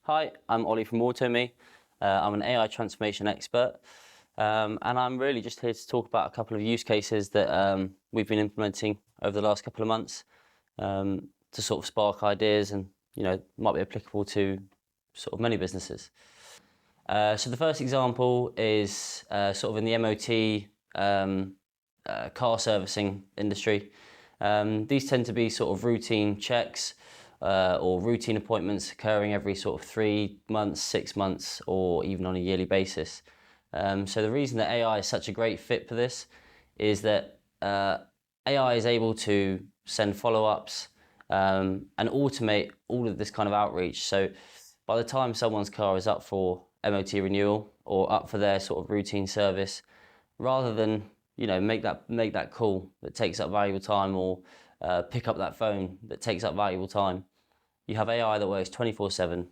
Hi, I'm Ollie from autoMEE. I'm an AI transformation expert, and I'm really just here to talk about a couple of use cases that we've been implementing over the last couple of months to sort of spark ideas and, might be applicable to sort of many businesses. So the first example is sort of in the MOT car servicing industry. These tend to be sort of routine checks or routine appointments occurring every sort of 3 months, 6 months, or even on a yearly basis. So the reason that AI is such a great fit for this is that AI is able to send follow-ups and automate all of this kind of outreach. So by the time someone's car is up for MOT renewal or up for their sort of routine service, rather than make that call that takes up valuable time or pick up that phone that takes up valuable time, you have AI that works 24/7,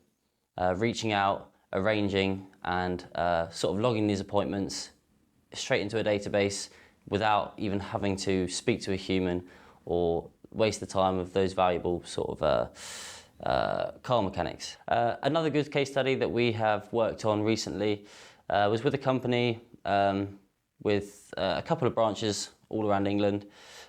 reaching out, arranging, and sort of logging these appointments straight into a database without even having to speak to a human or waste the time of those valuable sort of car mechanics. Another good case study that we have worked on recently was with a company with a couple of branches all around England,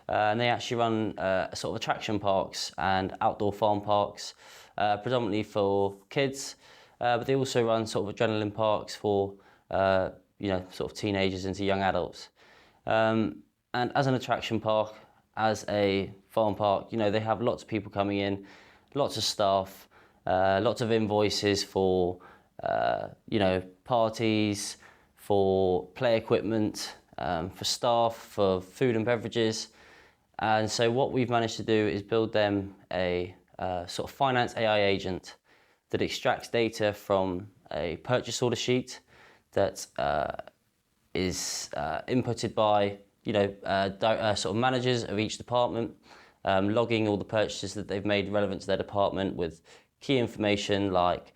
and they actually run sort of attraction parks and outdoor farm parks, predominantly for kids, but they also run sort of adrenaline parks for sort of teenagers into young adults. And as an attraction park, as a farm park, they have lots of people coming in, lots of staff, lots of invoices for parties, for play equipment, for staff, for food and beverages. And so what we've managed to do is build them a sort of finance AI agent that extracts data from a purchase order sheet that is inputted by sort of managers of each department, logging all the purchases that they've made relevant to their department with key information like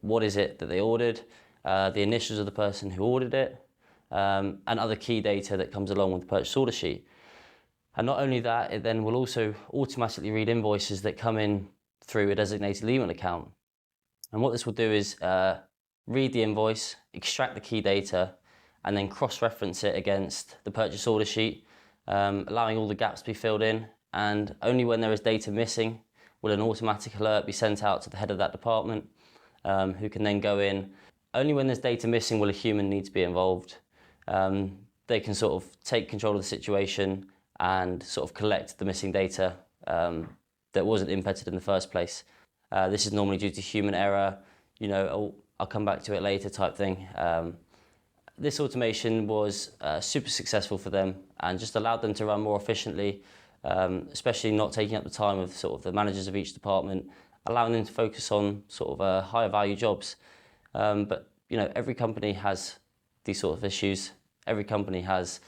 what is it that they ordered, the initials of the person who ordered it, and other key data that comes along with the purchase order sheet. And not only that, it then will also automatically read invoices that come in through a designated email account. And what this will do is read the invoice, extract the key data, and then cross-reference it against the purchase order sheet, allowing all the gaps to be filled in. And only when there is data missing will an automatic alert be sent out to the head of that department, who can then go in. Only when there's data missing will a human need to be involved. They can sort of take control of the situation and sort of collect the missing data that wasn't inputted in the first place. This is normally due to human error, I'll come back to it later type thing. This automation was super successful for them and just allowed them to run more efficiently, especially not taking up the time of sort of the managers of each department, allowing them to focus on sort of higher value jobs. But every company has these sort of issues. Every company has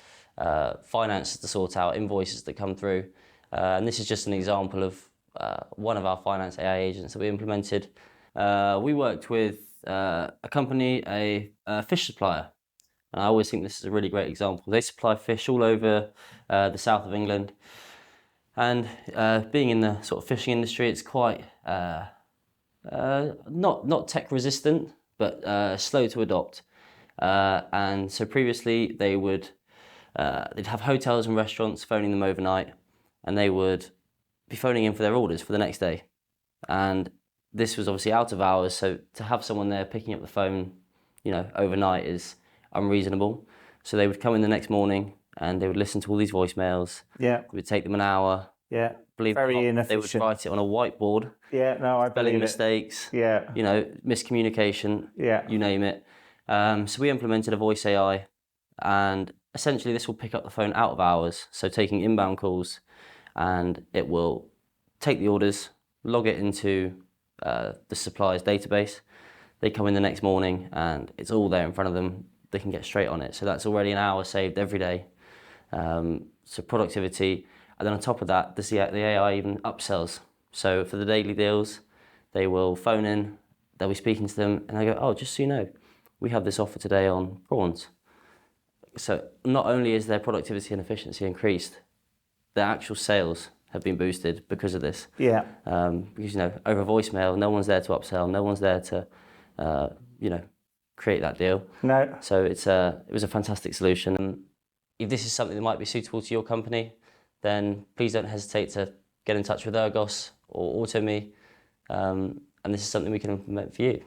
finances to sort out, invoices that come through, and this is just an example of one of our finance AI agents that we implemented. We worked with a company, a fish supplier, and I always think this is a really great example. They supply fish all over the south of England, and being in the sort of fishing industry, it's quite not tech resistant, but slow to adopt. And so previously they'd have hotels and restaurants phoning them overnight, and they would be phoning in for their orders for the next day. And this was obviously out of hours, so to have someone there picking up the phone, overnight is unreasonable. So they would come in the next morning and they would listen to all these voicemails. Yeah. It would take them an hour. Yeah. Believe Very it or not, inefficient. they would write it on a whiteboard. Yeah, no, I Spelling believe mistakes. it. Yeah. Miscommunication. Yeah. You name it. So we implemented a voice AI, and essentially this will pick up the phone out of hours, so taking inbound calls, and it will take the orders, log it into the supplier's database. They come in the next morning and it's all there in front of them. They can get straight on it. So that's already an hour saved every day. So productivity. And then on top of that, the AI even upsells. So for the daily deals, they will phone in, they'll be speaking to them, and they go, oh, just so you know, we have this offer today on prawns. So not only is their productivity and efficiency increased, their actual sales have been boosted because of this. Yeah. Because, over voicemail, no one's there to upsell, no one's there to, create that deal. No. So it was a fantastic solution. And if this is something that might be suitable to your company, then please don't hesitate to get in touch with Ergos or autoMEE. And this is something we can implement for you.